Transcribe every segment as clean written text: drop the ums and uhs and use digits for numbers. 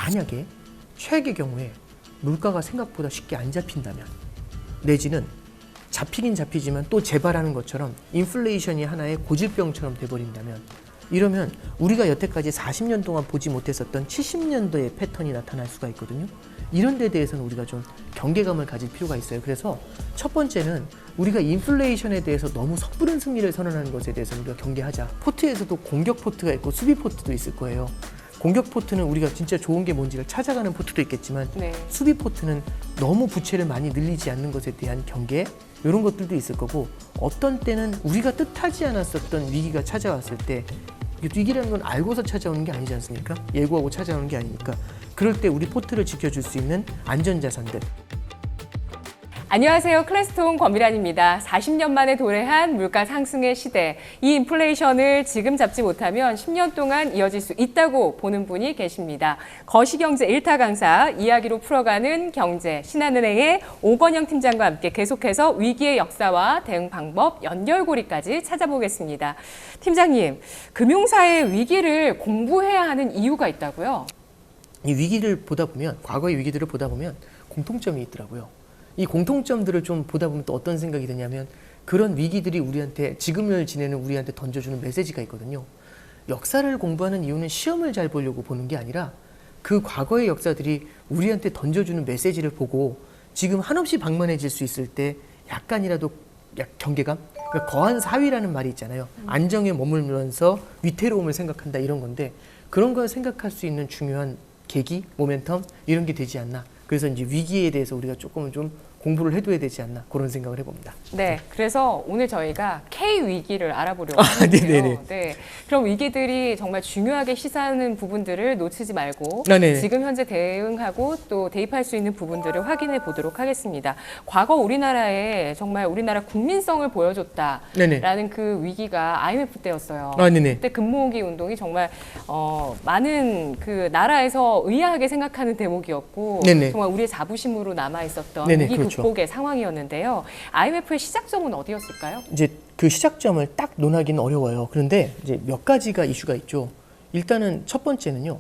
만약에 최악의 경우에 물가가 생각보다 쉽게 안 잡힌다면, 내지는 잡히긴 잡히지만 또 재발하는 것처럼 인플레이션이 하나의 고질병처럼 돼버린다면, 이러면 우리가 여태까지 40년 동안 보지 못했었던 70년도의 패턴이 나타날 수가 있거든요. 이런 데 대해서는 우리가 좀 경계감을 가질 필요가 있어요. 그래서 첫 번째는 우리가 인플레이션에 대해서 너무 섣부른 승리를 선언하는 것에 대해서 우리가 경계하자. 포트에서도 공격 포트가 있고 수비 포트도 있을 거예요. 공격 포트는 우리가 진짜 좋은 게 뭔지를 찾아가는 포트도 있겠지만, 네. 수비 포트는 너무 부채를 많이 늘리지 않는 것에 대한 경계, 이런 것들도 있을 거고, 어떤 때는 우리가 뜻하지 않았었던 위기가 찾아왔을 때, 위기라는 건 알고서 찾아오는 게 아니지 않습니까? 예고하고 찾아오는 게 아니니까, 그럴 때 우리 포트를 지켜줄 수 있는 안전자산들. 안녕하세요. 클래스톤 권미란입니다. 40년 만에 도래한 물가 상승의 시대. 이 인플레이션을 지금 잡지 못하면 10년 동안 이어질 수 있다고 보는 분이 계십니다. 거시경제 1타 강사, 이야기로 풀어가는 경제, 신한은행의 오건영 팀장과 함께 계속해서 위기의 역사와 대응 방법, 연결고리까지 찾아보겠습니다. 팀장님, 금융사의 위기를 공부해야 하는 이유가 있다고요? 이 위기를 보다 보면, 과거의 위기들을 보다 보면 공통점이 있더라고요. 이 공통점들을 좀 보다 보면 또 어떤 생각이 드냐면, 그런 위기들이 우리한테, 지금을 지내는 우리한테 던져주는 메시지가 있거든요. 역사를 공부하는 이유는 시험을 잘 보려고 보는 게 아니라, 그 과거의 역사들이 우리한테 던져주는 메시지를 보고 지금 한없이 방만해질 수 있을 때 약간이라도 경계감? 그러니까 거한 사위라는 말이 있잖아요. 안정에 머물면서 위태로움을 생각한다, 이런 건데, 그런 걸 생각할 수 있는 중요한 계기, 모멘텀, 이런 게 되지 않나. 그래서 이제 위기에 대해서 우리가 조금은 좀 공부를 해둬야 되지 않나, 그런 생각을 해봅니다. 네, 그래서 오늘 저희가 K-위기를 알아보려고 하는데요. 네네네. 네, 그럼 위기들이 정말 중요하게 시사하는 부분들을 놓치지 말고 네네. 지금 현재 대응하고 또 대입할 수 있는 부분들을 확인해 보도록 하겠습니다. 과거 우리나라에 정말 우리나라 국민성을 보여줬다라는 네네. 그 위기가 IMF 때였어요. 네네. 그때 금모으기 운동이 정말 많은 그 나라에서 의아하게 생각하는 대목이었고, 네네. 정말 우리의 자부심으로 남아 있었던 네네, 위기 그렇죠. 극복의 상황이었는데요. IMF의 시작점은 어디였을까요? 이제 그 시작점을 딱 논하기는 어려워요. 그런데 이제 몇 가지가 이슈가 있죠. 일단은 첫 번째는요,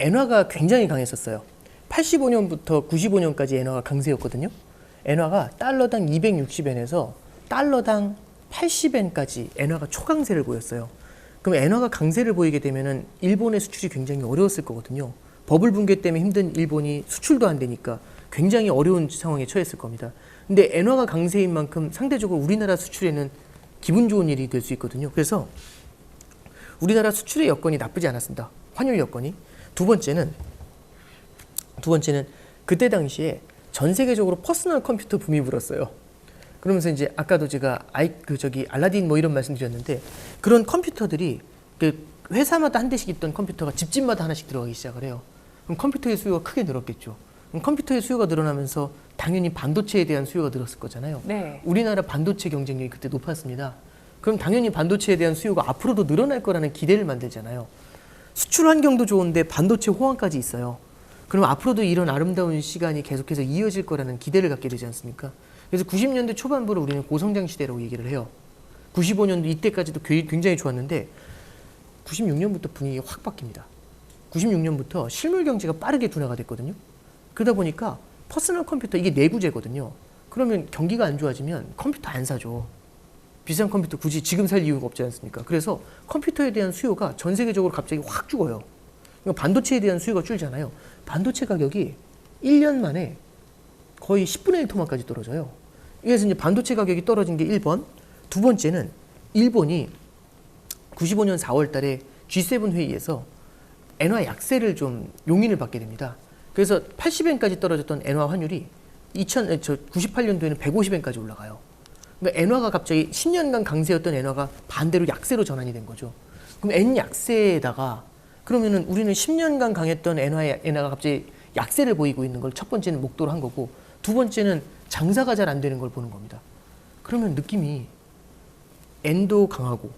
엔화가 굉장히 강했었어요. 85년부터 95년까지 엔화가 강세였거든요. 엔화가 달러당 260엔에서 달러당 80엔까지 엔화가 초강세를 보였어요. 그럼 엔화가 강세를 보이게 되면은 일본의 수출이 굉장히 어려웠을 거거든요. 버블 붕괴 때문에 힘든 일본이 수출도 안 되니까 굉장히 어려운 상황에 처했을 겁니다. 근데 엔화가 강세인 만큼 상대적으로 우리나라 수출에는 기분 좋은 일이 될 수 있거든요. 그래서 우리나라 수출의 여건이 나쁘지 않았습니다. 환율 여건이. 두 번째는 그때 당시에 전 세계적으로 퍼스널 컴퓨터 붐이 불었어요. 그러면서 이제 아까도 제가 알라딘 뭐 이런 말씀드렸는데, 그런 컴퓨터들이 그 회사마다 한 대씩 있던 컴퓨터가 집집마다 하나씩 들어가기 시작을 해요. 그럼 컴퓨터의 수요가 크게 늘었겠죠. 그럼 컴퓨터의 수요가 늘어나면서 당연히 반도체에 대한 수요가 늘었을 거잖아요. 네. 우리나라 반도체 경쟁력이 그때 높았습니다. 그럼 당연히 반도체에 대한 수요가 앞으로도 늘어날 거라는 기대를 만들잖아요. 수출 환경도 좋은데 반도체 호황까지 있어요. 그럼 앞으로도 이런 아름다운 시간이 계속해서 이어질 거라는 기대를 갖게 되지 않습니까? 그래서 90년대 초반부를 우리는 고성장 시대라고 얘기를 해요. 95년도 이때까지도 굉장히 좋았는데 96년부터 분위기가 확 바뀝니다. 96년부터 실물 경제가 빠르게 둔화가 됐거든요. 그러다 보니까 퍼스널 컴퓨터, 이게 내구재거든요. 그러면 경기가 안 좋아지면 컴퓨터 안 사죠. 비싼 컴퓨터 굳이 지금 살 이유가 없지 않습니까? 그래서 컴퓨터에 대한 수요가 전 세계적으로 갑자기 확 죽어요. 그러니까 반도체에 대한 수요가 줄잖아요. 반도체 가격이 1년 만에 거의 10분의 1 토막까지 떨어져요. 그래서 이제 반도체 가격이 떨어진 게 1번. 두 번째는 일본이 95년 4월 달에 G7 회의에서 엔화 약세를 좀 용인을 받게 됩니다. 그래서 80엔까지 떨어졌던 엔화 환율이 98년도에는 150엔까지 올라가요. 그러니까 엔화가 갑자기 10년간 강세였던 엔화가 반대로 약세로 전환이 된 거죠. 그럼 엔 약세에다가 그러면은 우리는 10년간 강했던 엔화가 갑자기 약세를 보이고 있는 걸 첫 번째는 목도를 한 거고, 두 번째는 장사가 잘 안 되는 걸 보는 겁니다. 그러면 느낌이 엔도 강하고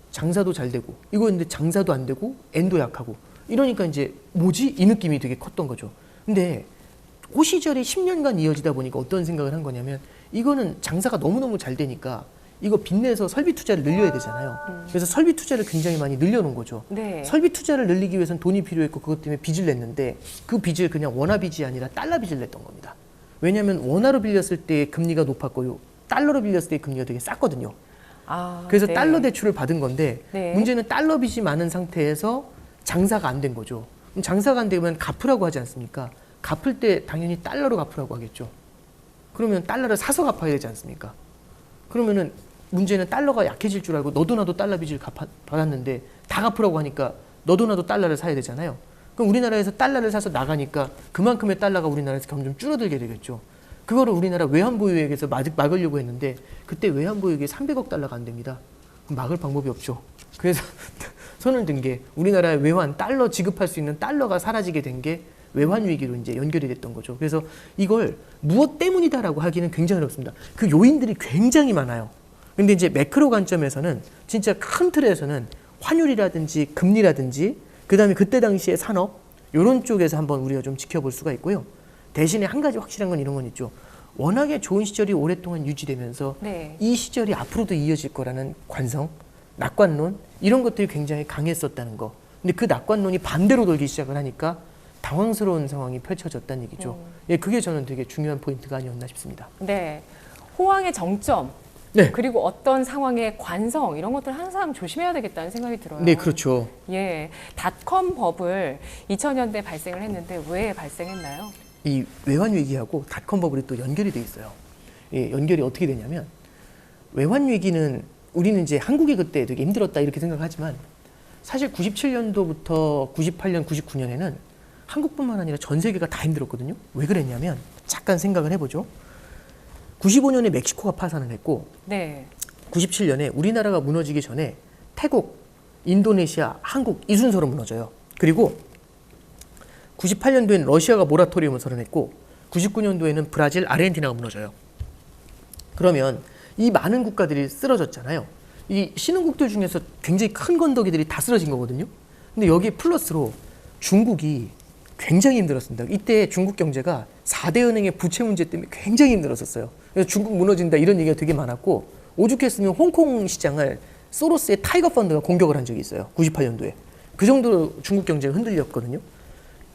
장사도 잘 되고, 이거 근데 장사도 안 되고 엔도 약하고, 이러니까 이제 뭐지? 이 느낌이 되게 컸던 거죠. 근데 그 시절이 10년간 이어지다 보니까 어떤 생각을 한 거냐면, 이거는 장사가 너무너무 잘 되니까 이거 빚내서 설비 투자를 늘려야 되잖아요. 그래서 설비 투자를 굉장히 많이 늘려놓은 거죠. 네. 설비 투자를 늘리기 위해서는 돈이 필요했고 그것 때문에 빚을 냈는데 그 빚을 그냥 원화 빚이 아니라 달러 빚을 냈던 겁니다. 왜냐하면 원화로 빌렸을 때 금리가 높았고요. 달러로 빌렸을 때 금리가 되게 쌌거든요. 그래서 네. 달러 대출을 받은 건데 네. 문제는 달러 빚이 많은 상태에서 장사가 안 된 거죠. 그럼 장사가 안 되면 갚으라고 하지 않습니까? 갚을 때 당연히 달러로 갚으라고 하겠죠. 그러면 달러를 사서 갚아야 되지 않습니까? 그러면은 문제는 달러가 약해질 줄 알고 너도 나도 달러 빚을 받았는데 다 갚으라고 하니까 너도 나도 달러를 사야 되잖아요. 그럼 우리나라에서 달러를 사서 나가니까 그만큼의 달러가 우리나라에서 점점 줄어들게 되겠죠. 그거를 우리나라 외환보유액에서 막으려고 했는데 그때 외환보유액이 300억 달러가 안 됩니다. 그럼 막을 방법이 없죠. 그래서 손을 든 게 우리나라의 외환, 달러 지급할 수 있는 달러가 사라지게 된 게 외환 위기로 이제 연결이 됐던 거죠. 그래서 이걸 무엇 때문이다라고 하기는 굉장히 어렵습니다. 그 요인들이 굉장히 많아요. 근데 이제 매크로 관점에서는 진짜 큰 틀에서는 환율이라든지 금리라든지 그다음에 그때 당시의 산업 이런 쪽에서 한번 우리가 좀 지켜볼 수가 있고요. 대신에 한 가지 확실한 건 이런 건 있죠. 워낙에 좋은 시절이 오랫동안 유지되면서 네. 이 시절이 앞으로도 이어질 거라는 관성, 낙관론 이런 것들이 굉장히 강했었다는 거. 근데 그 낙관론이 반대로 돌기 시작을 하니까 당황스러운 상황이 펼쳐졌다는 얘기죠. 예, 그게 저는 되게 중요한 포인트가 아니었나 싶습니다. 네. 호황의 정점, 네. 그리고 어떤 상황의 관성 이런 것들 항상 조심해야 되겠다는 생각이 들어요. 네, 그렇죠. 예, 닷컴 버블 2000년대 발생을 했는데 왜 발생했나요? 이 외환 위기하고 닷컴 버블이 또 연결이 돼 있어요. 예, 연결이 어떻게 되냐면 외환 위기는 우리는 이제 한국이 그때 되게 힘들었다 이렇게 생각하지만 사실 97년도부터 98년, 99년에는 한국뿐만 아니라 전 세계가 다 힘들었거든요. 왜 그랬냐면 잠깐 생각을 해보죠. 95년에 멕시코가 파산을 했고 네. 97년에 우리나라가 무너지기 전에 태국, 인도네시아, 한국 이 순서로 무너져요. 그리고 98년도에는 러시아가 모라토리움을 선언했고 99년도에는 브라질, 아르헨티나가 무너져요. 그러면 이 많은 국가들이 쓰러졌잖아요. 이 신흥국들 중에서 굉장히 큰 건더기들이 다 쓰러진 거거든요. 근데 여기에 플러스로 중국이 굉장히 힘들었습니다. 이때 중국 경제가 4대 은행의 부채 문제 때문에 굉장히 힘들었었어요. 그래서 중국 무너진다 이런 얘기가 되게 많았고 오죽했으면 홍콩 시장을 소로스의 타이거 펀드가 공격을 한 적이 있어요. 98년도에. 그 정도로 중국 경제가 흔들렸거든요.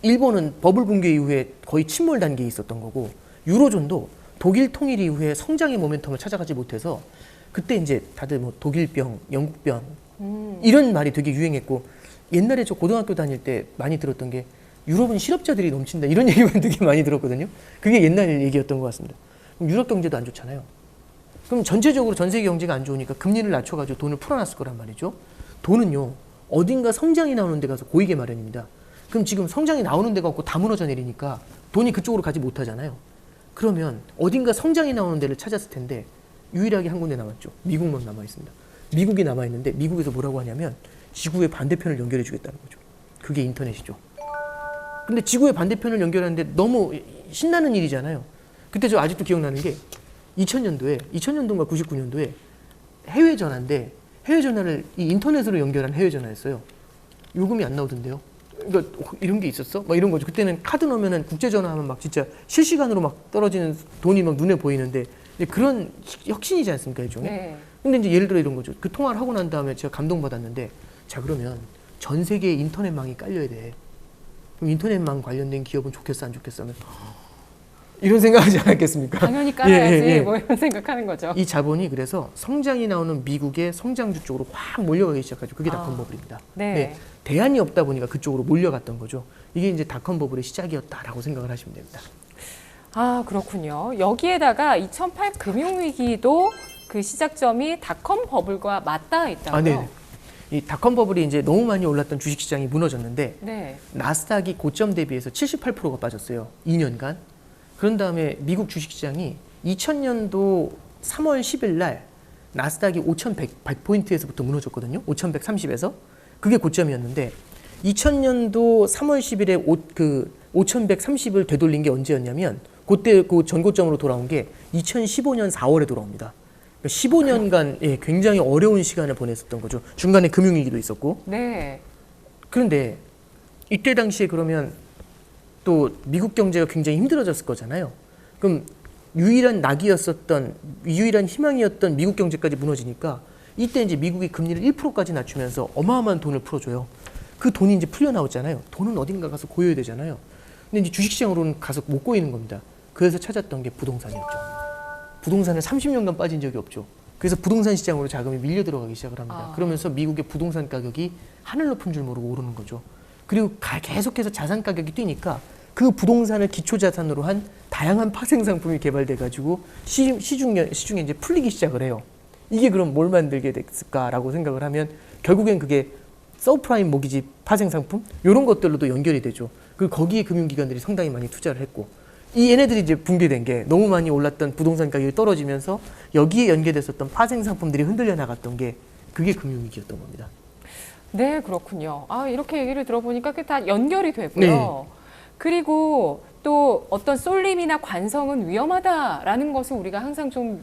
일본은 버블 붕괴 이후에 거의 침몰 단계에 있었던 거고 유로존도 독일 통일 이후에 성장의 모멘텀을 찾아가지 못해서 그때 이제 다들 뭐 독일병, 영국병 이런 말이 되게 유행했고 옛날에 저 고등학교 다닐 때 많이 들었던 게 유럽은 실업자들이 넘친다 이런 얘기만 되게 많이 들었거든요. 그게 옛날 얘기였던 것 같습니다. 그럼 유럽 경제도 안 좋잖아요. 그럼 전체적으로 전 세계 경제가 안 좋으니까 금리를 낮춰가지고 돈을 풀어놨을 거란 말이죠. 돈은요 어딘가 성장이 나오는 데 가서 고이게 마련입니다. 그럼 지금 성장이 나오는 데가 없고 다 무너져 내리니까 돈이 그쪽으로 가지 못하잖아요. 그러면 어딘가 성장이 나오는 데를 찾았을 텐데 유일하게 한 군데 남았죠. 미국만 남아 있습니다. 미국이 남아 있는데 미국에서 뭐라고 하냐면 지구의 반대편을 연결해 주겠다는 거죠. 그게 인터넷이죠. 근데 지구의 반대편을 연결하는데 너무 신나는 일이잖아요. 그때 저 아직도 기억나는 게 2000년도인가 99년도에 해외 전화인데 해외 전화를 이 인터넷으로 연결한 해외 전화였어요. 요금이 안 나오던데요. 그러니까 이런 게 있었어? 막 이런 거죠. 그때는 카드 넣으면은 국제 전화하면 막 진짜 실시간으로 막 떨어지는 돈이 막 눈에 보이는데 그런 혁신이지 않습니까 일종의? 네. 근데 이제 예를 들어 이런 거죠. 그 통화를 하고 난 다음에 제가 감동받았는데 자 그러면 전 세계에 인터넷망이 깔려야 돼. 그럼 인터넷망 관련된 기업은 좋겠어 안 좋겠어 하면 이런 생각하지 않았겠습니까? 당연히 깔아야지 예. 뭐 이런 생각하는 거죠. 이 자본이 그래서 성장이 나오는 미국의 성장주 쪽으로 확 몰려가기 시작하죠. 그게 닷컴 버블입니다. 네. 대안이 없다 보니까 그쪽으로 몰려갔던 거죠. 이게 이제 닷컴 버블의 시작이었다라고 생각을 하시면 됩니다. 아, 그렇군요. 여기에다가 2008 금융위기도 그 시작점이 닷컴 버블과 맞닿아 있다고요? 아, 네. 이 닷컴 버블이 이제 너무 많이 올랐던 주식시장이 무너졌는데 네. 나스닥이 고점 대비해서 78%가 빠졌어요. 2년간. 그런 다음에 미국 주식시장이 2000년도 3월 10일 날 나스닥이 5100포인트에서부터 무너졌거든요. 5130에서. 그게 고점이었는데 2000년도 3월 10일에 5130을 되돌린 게 언제였냐면 그때 그 전고점으로 돌아온 게 2015년 4월에 돌아옵니다. 15년간 예, 굉장히 어려운 시간을 보냈었던 거죠. 중간에 금융위기도 있었고. 네. 그런데 이때 당시에 그러면 또 미국 경제가 굉장히 힘들어졌을 거잖아요. 그럼 유일한 낙이었었던 유일한 희망이었던 미국 경제까지 무너지니까 이때 이제 미국이 금리를 1%까지 낮추면서 어마어마한 돈을 풀어줘요. 그 돈이 이제 풀려 나오잖아요. 돈은 어딘가 가서 고여야 되잖아요. 근데 이제 주식시장으로는 가서 못 고이는 겁니다. 그래서 찾았던 게 부동산이었죠. 부동산을 30년간 빠진 적이 없죠. 그래서 부동산 시장으로 자금이 밀려 들어가기 시작을 합니다. 그러면서 미국의 부동산 가격이 하늘 높은 줄 모르고 오르는 거죠. 그리고 계속해서 자산 가격이 뛰니까 그 부동산을 기초 자산으로 한 다양한 파생 상품이 개발돼 가지고 시중에 이제 풀리기 시작을 해요. 이게 그럼 뭘 만들게 됐을까라고 생각을 하면 결국엔 그게 서프라임 모기지 파생 상품 이런 것들로도 연결이 되죠. 그리고 거기에 금융기관들이 상당히 많이 투자를 했고 이 얘네들이 이제 붕괴된 게 너무 많이 올랐던 부동산 가격이 떨어지면서 여기에 연계됐었던 파생 상품들이 흔들려 나갔던 게 그게 금융위기였던 겁니다. 네, 그렇군요. 이렇게 얘기를 들어보니까 그게 다 연결이 되고요. 네. 그리고 또 어떤 쏠림이나 관성은 위험하다라는 것을 우리가 항상 좀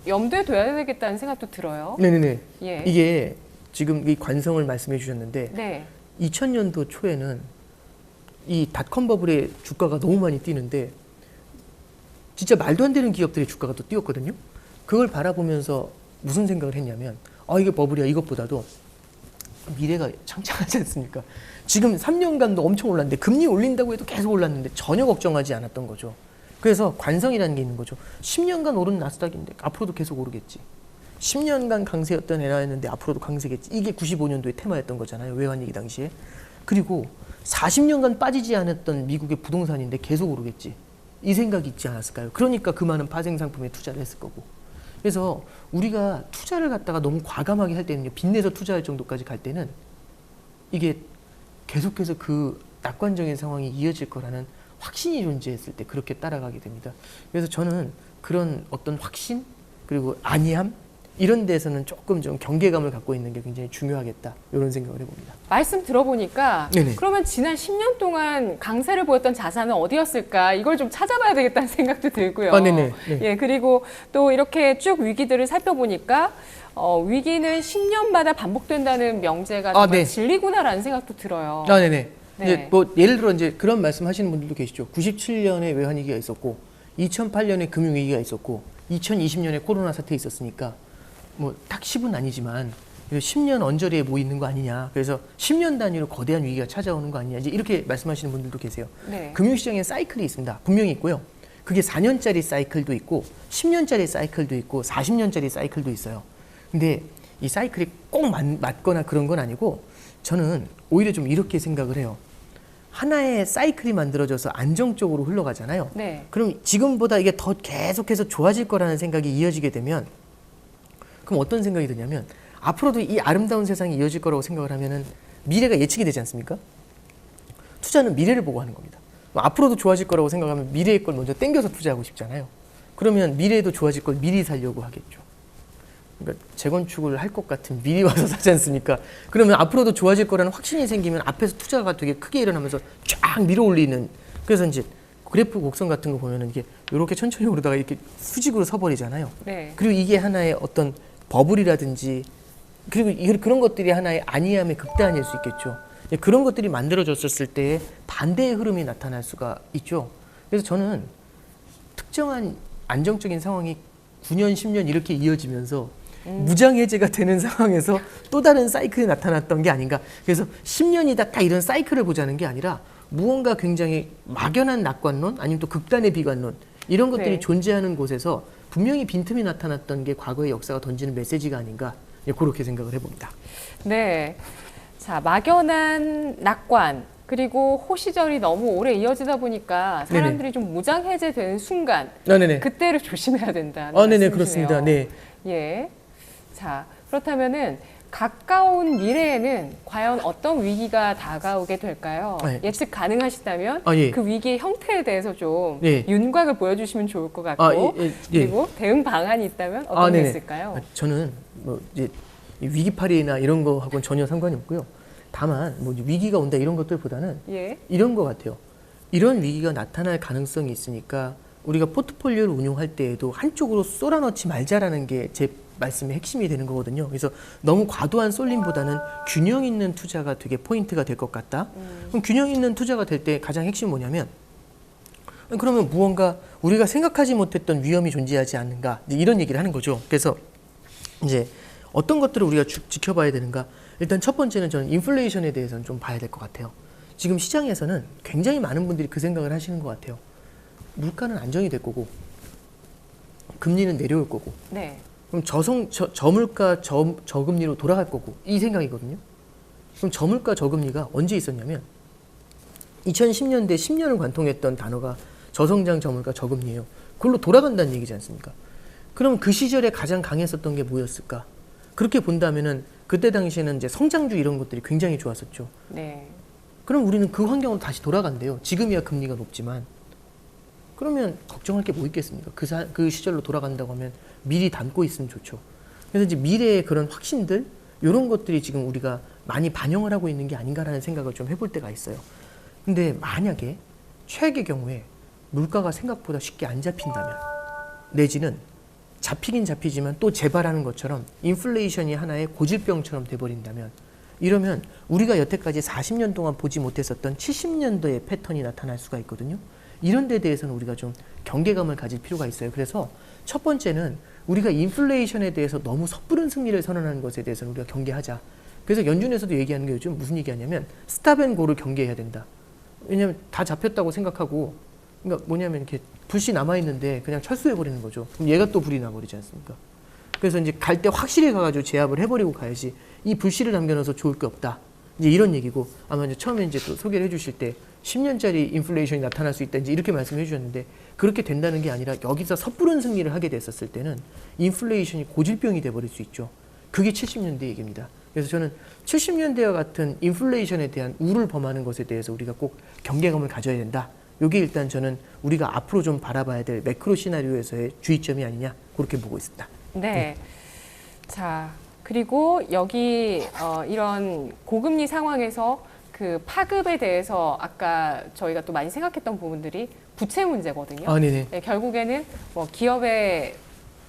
염두에 둬야 되겠다는 생각도 들어요. 네네네. 예. 이게 지금 이 관성을 말씀해 주셨는데 네. 2000년도 초에는 이 닷컴 버블의 주가가 너무 많이 뛰는데 진짜 말도 안 되는 기업들의 주가가 또 뛰었거든요. 그걸 바라보면서 무슨 생각을 했냐면 이게 버블이야. 이것보다도 미래가 창창하지 않습니까? 지금 3년간도 엄청 올랐는데 금리 올린다고 해도 계속 올랐는데 전혀 걱정하지 않았던 거죠. 그래서 관성이라는 게 있는 거죠. 10년간 오른 나스닥인데 앞으로도 계속 오르겠지. 10년간 강세였던 엔화였는데 앞으로도 강세겠지. 이게 95년도의 테마였던 거잖아요. 외환위기 당시에. 그리고 40년간 빠지지 않았던 미국의 부동산인데 계속 오르겠지. 이 생각이 있지 않았을까요? 그러니까 그 많은 파생 상품에 투자를 했을 거고. 그래서 우리가 투자를 갖다가 너무 과감하게 할 때는요. 빚내서 투자할 정도까지 갈 때는 이게 계속해서 그 낙관적인 상황이 이어질 거라는 확신이 존재했을 때 그렇게 따라가게 됩니다. 그래서 저는 그런 어떤 확신 그리고 안이함 이런 데서는 조금 좀 경계감을 갖고 있는 게 굉장히 중요하겠다 이런 생각을 해봅니다. 말씀 들어보니까 네네. 그러면 지난 10년 동안 강세를 보였던 자산은 어디였을까 이걸 좀 찾아봐야 되겠다는 생각도 들고요. 네네. 네. 예, 그리고 또 이렇게 쭉 위기들을 살펴보니까 위기는 10년마다 반복된다는 명제가 정말 네. 진리구나라는 생각도 들어요. 네네. 네. 이제 뭐 예를 들어 이제 그런 말씀하시는 분들도 계시죠. 97년에 외환위기가 있었고, 2008년에 금융위기가 있었고, 2020년에 코로나 사태 있었으니까 뭐 딱 10은 아니지만 10년 언저리에 뭐 있는 거 아니냐. 그래서 10년 단위로 거대한 위기가 찾아오는 거 아니냐. 이제 이렇게 말씀하시는 분들도 계세요. 네. 금융시장에 사이클이 있습니다. 분명히 있고요. 그게 4년짜리 사이클도 있고 10년짜리 사이클도 있고 40년짜리 사이클도 있어요. 근데 이 사이클이 꼭 맞거나 그런 건 아니고 저는 오히려 좀 이렇게 생각을 해요. 하나의 사이클이 만들어져서 안정적으로 흘러가잖아요. 네. 그럼 지금보다 이게 더 계속해서 좋아질 거라는 생각이 이어지게 되면 그럼 어떤 생각이 드냐면 앞으로도 이 아름다운 세상이 이어질 거라고 생각을 하면은 미래가 예측이 되지 않습니까? 투자는 미래를 보고 하는 겁니다. 앞으로도 좋아질 거라고 생각하면 미래의 걸 먼저 땡겨서 투자하고 싶잖아요. 그러면 미래에도 좋아질 걸 미리 살려고 하겠죠. 그러니까 재건축을 할 것 같은 미리 와서 사지 않습니까? 그러면 앞으로도 좋아질 거라는 확신이 생기면 앞에서 투자가 되게 크게 일어나면서 쫙 밀어 올리는 그래서 이제 그래프 곡선 같은 거 보면은 이게 이렇게 천천히 오르다가 이렇게 수직으로 서버리잖아요. 네. 그리고 이게 하나의 어떤 버블이라든지 그리고 그런 것들이 하나의 안이함의 극단일 수 있겠죠. 그런 것들이 만들어졌을 때 반대의 흐름이 나타날 수가 있죠. 그래서 저는 특정한 안정적인 상황이 9년, 10년 이렇게 이어지면서 무장해제가 되는 상황에서 또 다른 사이클이 나타났던 게 아닌가. 그래서 10년이다 딱 이런 사이클을 보자는 게 아니라 무언가 굉장히 막연한 낙관론 아니면 또 극단의 비관론 이런 것들이 네. 존재하는 곳에서 분명히 빈틈이 나타났던 게 과거의 역사가 던지는 메시지가 아닌가 그렇게 생각을 해봅니다. 네. 자, 막연한 낙관 그리고 호시절이 너무 오래 이어지다 보니까 사람들이 좀 무장해제되는 순간 네네. 그때를 조심해야 된다는 네네 말씀이시네요. 그렇습니다. 네. 예. 자, 그렇다면은 가까운 미래에는 과연 어떤 위기가 다가오게 될까요? 네. 예측 가능하시다면 예. 그 위기의 형태에 대해서 좀 예. 윤곽을 보여주시면 좋을 것 같고 예. 그리고 대응 방안이 있다면 어떤 게 네네. 있을까요? 저는 뭐 이제 위기팔이나 이런 거하고는 전혀 상관이 없고요. 다만 뭐 위기가 온다 이런 것들보다는 예. 이런 것 같아요. 이런 위기가 나타날 가능성이 있으니까 우리가 포트폴리오를 운용할 때에도 한쪽으로 쏠아넣지 말자라는 게 제 말씀의 핵심이 되는 거거든요. 그래서 너무 과도한 쏠림보다는 균형 있는 투자가 되게 포인트가 될 것 같다. 그럼 균형 있는 투자가 될 때 가장 핵심이 뭐냐면 그러면 무언가 우리가 생각하지 못했던 위험이 존재하지 않는가 이제 이런 얘기를 하는 거죠. 그래서 이제 어떤 것들을 우리가 지켜봐야 되는가. 일단 첫 번째는 저는 인플레이션에 대해서는 좀 봐야 될 것 같아요. 지금 시장에서는 굉장히 많은 분들이 그 생각을 하시는 것 같아요. 물가는 안정이 될 거고 금리는 내려올 거고 네. 그럼 저물가 저금리로 돌아갈 거고 이 생각이거든요. 그럼 저물가 저금리가 언제 있었냐면 2010년대 10년을 관통했던 단어가 저성장 저물가 저금리예요. 그걸로 돌아간다는 얘기지 않습니까? 그럼 그 시절에 가장 강했었던 게 뭐였을까? 그렇게 본다면은 그때 당시에는 이제 성장주 이런 것들이 굉장히 좋았었죠. 네. 그럼 우리는 그 환경으로 다시 돌아간대요. 지금이야 금리가 높지만. 그러면 걱정할 게 뭐 있겠습니까? 그 시절로 돌아간다고 하면 미리 담고 있으면 좋죠. 그래서 이제 미래의 그런 확신들, 이런 것들이 지금 우리가 많이 반영을 하고 있는 게 아닌가라는 생각을 좀 해볼 때가 있어요. 근데 만약에 최악의 경우에 물가가 생각보다 쉽게 안 잡힌다면, 내지는 잡히긴 잡히지만 또 재발하는 것처럼 인플레이션이 하나의 고질병처럼 돼버린다면, 이러면 우리가 여태까지 40년 동안 보지 못했었던 70년도의 패턴이 나타날 수가 있거든요. 이런 데 대해서는 우리가 좀 경계감을 가질 필요가 있어요. 그래서 첫 번째는 우리가 인플레이션에 대해서 너무 섣부른 승리를 선언하는 것에 대해서는 우리가 경계하자. 그래서 연준에서도 얘기하는 게 요즘 무슨 얘기하냐면 스탑앤고를 경계해야 된다. 왜냐하면 다 잡혔다고 생각하고, 그러니까 뭐냐면 이렇게 불씨 남아있는데 그냥 철수해버리는 거죠. 그럼 얘가 또 불이 나버리지 않습니까? 그래서 이제 갈 때 확실히 가가지고 제압을 해버리고 가야지 이 불씨를 남겨놔서 좋을 게 없다. 이제 이런 얘기고, 아마 이제 처음에 이제 또 소개를 해주실 때 10년짜리 인플레이션이 나타날 수 있다 이제 이렇게 말씀해 주셨는데, 그렇게 된다는 게 아니라 여기서 섣부른 승리를 하게 됐었을 때는 인플레이션이 고질병이 돼버릴 수 있죠. 그게 70년대 얘기입니다. 그래서 저는 70년대와 같은 인플레이션에 대한 우를 범하는 것에 대해서 우리가 꼭 경계감을 가져야 된다. 이게 일단 저는 우리가 앞으로 좀 바라봐야 될 매크로 시나리오에서의 주의점이 아니냐, 그렇게 보고 있습니다. 네. 자, 그리고 여기 이런 고금리 상황에서 그 파급에 대해서 아까 저희가 또 많이 생각했던 부분들이 부채 문제거든요. 아, 네네. 네, 결국에는 뭐 기업의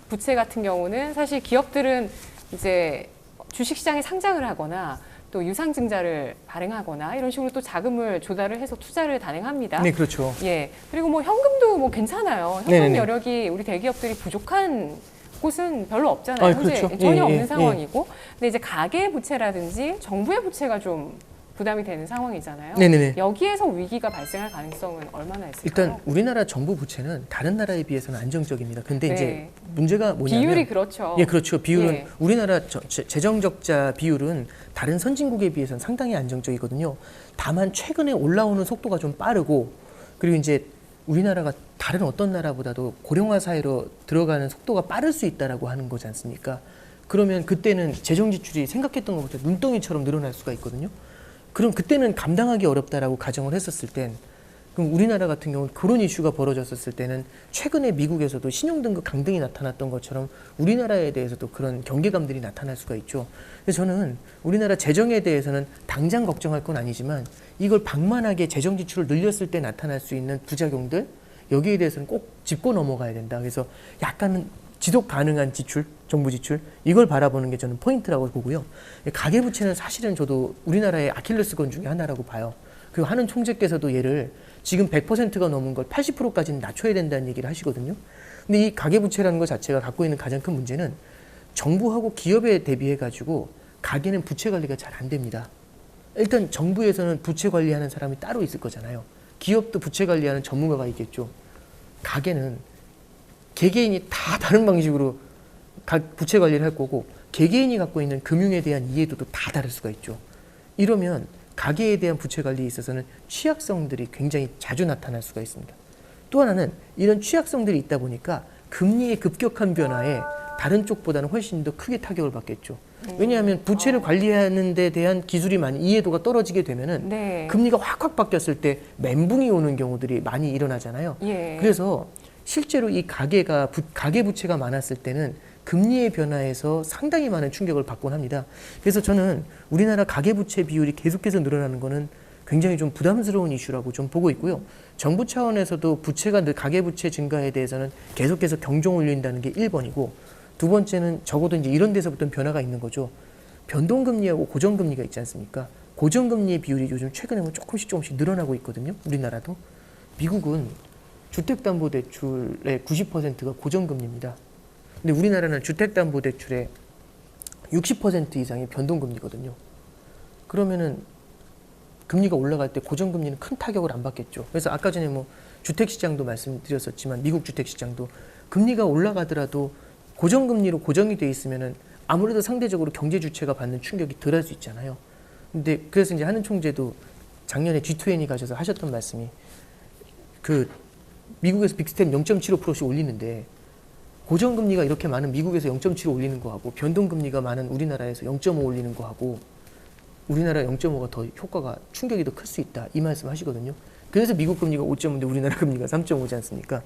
부채 같은 경우는 사실 기업들은 이제 주식시장에 상장을 하거나 또 유상증자를 발행하거나 이런 식으로 또 자금을 조달을 해서 투자를 단행합니다. 네, 그렇죠. 예. 그리고 뭐 현금도 뭐 괜찮아요. 현금 네네네. 여력이 우리 대기업들이 부족한 곳은 별로 없잖아요. 아, 현재 그렇죠. 전혀 예, 없는 예, 상황이고. 근데 이제 가계 부채라든지 정부의 부채가 좀 부담이 되는 상황이잖아요. 네네네. 여기에서 위기가 발생할 가능성은 얼마나 있을까요? 일단 우리나라 정부 부채는 다른 나라에 비해서는 안정적입니다. 근데 네. 이제 문제가 뭐냐면 비율이 그렇죠. 예, 그렇죠. 비율은 예. 우리나라 재정 적자 비율은 다른 선진국에 비해서는 상당히 안정적이거든요. 다만 최근에 올라오는 속도가 좀 빠르고, 그리고 이제 우리나라가 다른 어떤 나라보다도 고령화 사회로 들어가는 속도가 빠를 수 있다라고 하는 거지 않습니까? 그러면 그때는 재정 지출이 생각했던 것보다 눈덩이처럼 늘어날 수가 있거든요. 그럼 그때는 감당하기 어렵다라고 가정을 했었을 땐, 그럼 우리나라 같은 경우는 그런 이슈가 벌어졌었을 때는 최근에 미국에서도 신용등급 강등이 나타났던 것처럼 우리나라에 대해서도 그런 경계감들이 나타날 수가 있죠. 그래서 저는 우리나라 재정에 대해서는 당장 걱정할 건 아니지만 이걸 방만하게 재정 지출을 늘렸을 때 나타날 수 있는 부작용들, 여기에 대해서는 꼭 짚고 넘어가야 된다. 그래서 약간은 지속 가능한 지출, 정부 지출, 이걸 바라보는 게 저는 포인트라고 보고요. 가계부채는 사실은 저도 우리나라의 아킬레스건 중에 하나라고 봐요. 그리고 하는 총재께서도 얘를 지금 100%가 넘은 걸 80%까지는 낮춰야 된다는 얘기를 하시거든요. 근데 이 가계부채라는 것 자체가 갖고 있는 가장 큰 문제는 정부하고 기업에 대비해가지고 가계는 부채 관리가 잘 안 됩니다. 일단 정부에서는 부채 관리하는 사람이 따로 있을 거잖아요. 기업도 부채 관리하는 전문가가 있겠죠. 가계는 개개인이 다 다른 방식으로 부채 관리를 할 거고, 개개인이 갖고 있는 금융에 대한 이해도도 다 다를 수가 있죠. 이러면 가계에 대한 부채 관리에 있어서는 취약성들이 굉장히 자주 나타날 수가 있습니다. 또 하나는 이런 취약성들이 있다 보니까 금리의 급격한 변화에 다른 쪽보다는 훨씬 더 크게 타격을 받겠죠. 왜냐하면 부채를 관리하는 데 대한 기술이 많이, 이해도가 떨어지게 되면은 네. 금리가 확확 바뀌었을 때 멘붕이 오는 경우들이 많이 일어나잖아요. 예. 그래서 실제로 이 가계 부채가 많았을 때는 금리의 변화에서 상당히 많은 충격을 받곤 합니다. 그래서 저는 우리나라 가계부채 비율이 계속해서 늘어나는 것은 굉장히 좀 부담스러운 이슈라고 좀 보고 있고요. 정부 차원에서도 가계부채 증가에 대해서는 계속해서 경종 울린다는 게 1번이고, 두 번째는 적어도 이제 이런 데서부터 변화가 있는 거죠. 변동금리하고 고정금리가 있지 않습니까? 고정금리의 비율이 요즘 최근에 조금씩 늘어나고 있거든요. 우리나라도. 미국은 주택담보대출의 90%가 고정금리입니다. 근데 우리나라는 주택담보대출의 60% 이상이 변동금리거든요. 그러면은 금리가 올라갈 때 고정금리는 큰 타격을 안 받겠죠. 그래서 아까 전에 뭐 주택시장도 말씀드렸었지만 미국 주택시장도 금리가 올라가더라도 고정금리로 고정이 돼 있으면은 아무래도 상대적으로 경제 주체가 받는 충격이 덜할 수 있잖아요. 근데 그래서 이제 하는 총재도 작년에 G20 가셔서 하셨던 말씀이 그 미국에서 빅스텝 0.75%씩 올리는데 고정금리가 이렇게 많은 미국에서 0.75 올리는 거하고 변동금리가 많은 우리나라에서 0.5 올리는 거하고 우리나라 0.5가 더 효과가 충격이 더 클 수 있다 이 말씀 하시거든요. 그래서 미국 금리가 5.5인데 우리나라 금리가 3.5지 않습니까?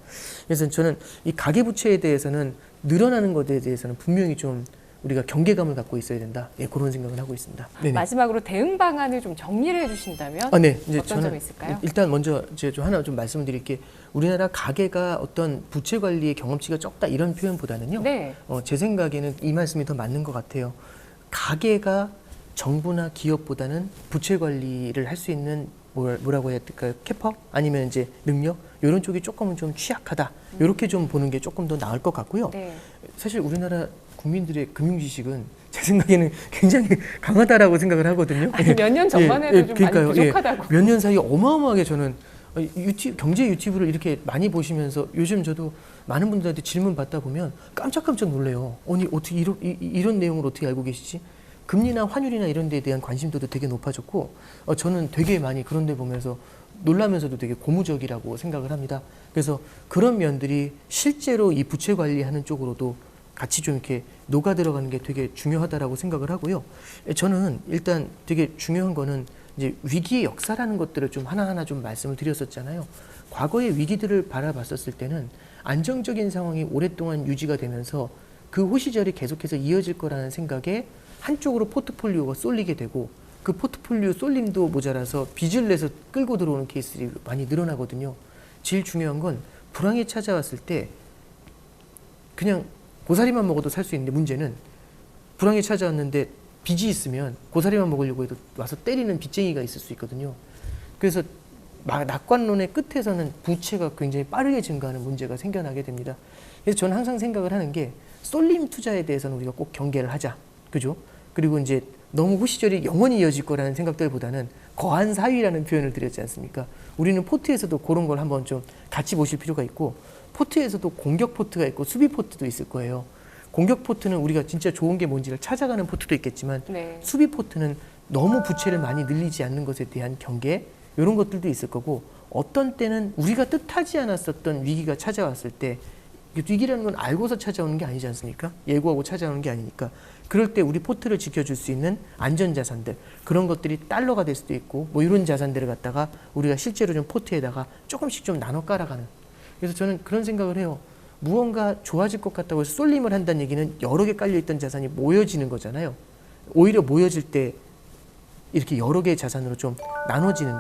그래서 저는 이 가계부채에 대해서는 늘어나는 것에 대해서는 분명히 좀 우리가 경계감을 갖고 있어야 된다. 예, 그런 생각을 하고 있습니다. 네네. 마지막으로 대응 방안을 좀 정리를 해주신다면 네. 이제 어떤 점이 있을까요? 일단 먼저 제가 좀 하나 좀 말씀드릴 게 우리나라 가계가 어떤 부채 관리의 경험치가 적다 이런 표현보다는요. 네. 제 생각에는 이 말씀이 더 맞는 것 같아요. 가계가 정부나 기업보다는 부채 관리를 할 수 있는 뭐라고 해야 될까요? 캐퍼? 아니면 이제 능력? 이런 쪽이 조금은 좀 취약하다. 이렇게 좀 보는 게 조금 더 나을 것 같고요. 네. 사실 우리나라 국민들의 금융 지식은 제 생각에는 굉장히 강하다라고 생각을 하거든요. 아니, 몇 년 전만 해도 좀 그러니까요. 많이 부족하다고. 몇 년 사이 어마어마하게 저는 경제 유튜브를 이렇게 많이 보시면서 요즘 저도 많은 분들한테 질문 받다 보면 깜짝깜짝 놀래요. 아니 어떻게 이런 내용을 어떻게 알고 계시지? 금리나 환율이나 이런 데에 대한 관심도도 되게 높아졌고 저는 되게 많이 그런 데 보면서 놀라면서도 되게 고무적이라고 생각을 합니다. 그래서 그런 면들이 실제로 이 부채 관리하는 쪽으로도 같이 좀 이렇게 녹아 들어가는 게 되게 중요하다라고 생각을 하고요. 저는 일단 되게 중요한 거는 이제 위기의 역사라는 것들을 좀 하나하나 좀 말씀을 드렸었잖아요. 과거의 위기들을 바라봤었을 때는 안정적인 상황이 오랫동안 유지가 되면서 그 호시절이 계속해서 이어질 거라는 생각에 한쪽으로 포트폴리오가 쏠리게 되고 그 포트폴리오 쏠림도 모자라서 빚을 내서 끌고 들어오는 케이스들이 많이 늘어나거든요. 제일 중요한 건 불황이 찾아왔을 때 그냥 고사리만 먹어도 살 수 있는데 문제는 불황이 찾아왔는데 빚이 있으면 고사리만 먹으려고 해도 와서 때리는 빚쟁이가 있을 수 있거든요. 그래서 낙관론의 끝에서는 부채가 굉장히 빠르게 증가하는 문제가 생겨나게 됩니다. 그래서 저는 항상 생각을 하는 게 쏠림 투자에 대해서는 우리가 꼭 경계를 하자. 그죠? 그리고 이제 너무 호시절이 영원히 이어질 거라는 생각들보다는 거한 사위라는 표현을 드렸지 않습니까? 우리는 포트에서도 그런 걸 한번 좀 같이 보실 필요가 있고 포트에서도 공격 포트가 있고 수비 포트도 있을 거예요. 공격 포트는 우리가 진짜 좋은 게 뭔지를 찾아가는 포트도 있겠지만 네. 수비 포트는 너무 부채를 많이 늘리지 않는 것에 대한 경계 이런 것들도 있을 거고 어떤 때는 우리가 뜻하지 않았었던 위기가 찾아왔을 때 위기라는 건 알고서 찾아오는 게 아니지 않습니까? 예고하고 찾아오는 게 아니니까 그럴 때 우리 포트를 지켜줄 수 있는 안전자산들 그런 것들이 달러가 될 수도 있고 뭐 이런 자산들을 갖다가 우리가 실제로 좀 포트에다가 조금씩 좀 나눠 깔아가는 그래서 저는 그런 생각을 해요. 무언가 좋아질 것 같다고 해서 쏠림을 한다는 얘기는 여러 개 깔려있던 자산이 모여지는 거잖아요. 오히려 모여질 때 이렇게 여러 개의 자산으로 좀 나눠지는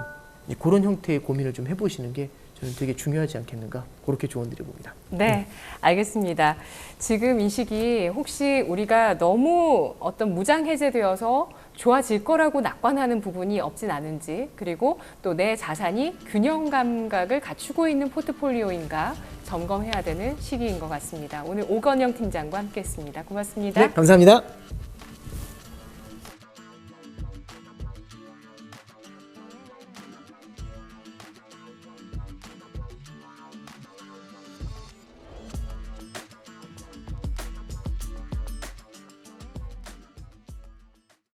그런 형태의 고민을 좀 해보시는 게 저는 되게 중요하지 않겠는가 그렇게 조언드려 봅니다. 네, 알겠습니다. 지금 이 시기 혹시 우리가 너무 어떤 무장 해제되어서 좋아질 거라고 낙관하는 부분이 없진 않은지 그리고 또 내 자산이 균형 감각을 갖추고 있는 포트폴리오인가 점검해야 되는 시기인 것 같습니다. 오늘 오건영 팀장과 함께했습니다. 고맙습니다. 네, 감사합니다.